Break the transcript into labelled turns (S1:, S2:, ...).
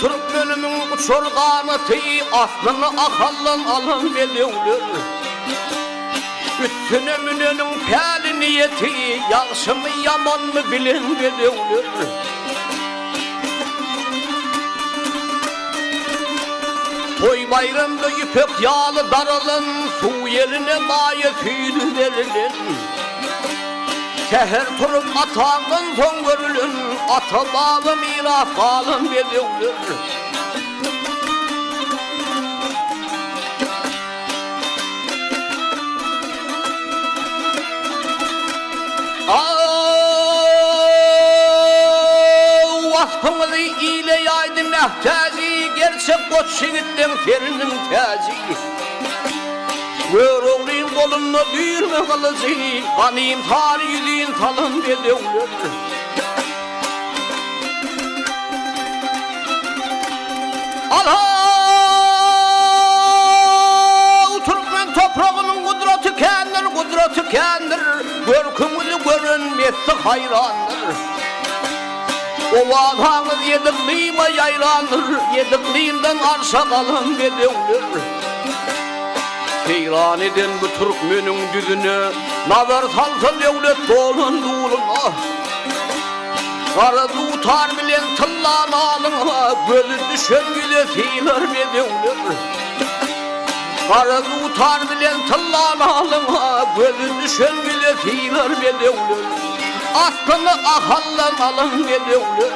S1: Türk bölümün uçurganı tey, aslını akallan alın belevler. Üstüne mününün peli niyeti, yaxşı mı yaman mı bilin belevler. Toy bayramda ipek yağlı daralın, su yerine maye tüylü verilin. Seher turup atağın son görülün, ata bağlı miras kalın belevler. Vasfımızı ile yaydın nehtezi, gerçek koç yiğittin terinin tezi. Vöroğluyun kolunla büyürme kalıcı, kanıyım tarihliğin talın bedevler. Allah! Türkmen toprağının kudreti kendir, görkümüzü görünmesi hayrandır. O vatanız yedikliğime yaylanır, yedikliğinden arşa kalın bedevler. Seyran eden bu Türkmenin düzüne, nazar salsa devlet dolun doğuluna. Karı tutar bilen tıllan alına, gözü düşen bile seyler bedevler. Karı tutar bilen tıllan alına, gözü düşen bile seyler bedevler. Aslını akallan alın bedevler.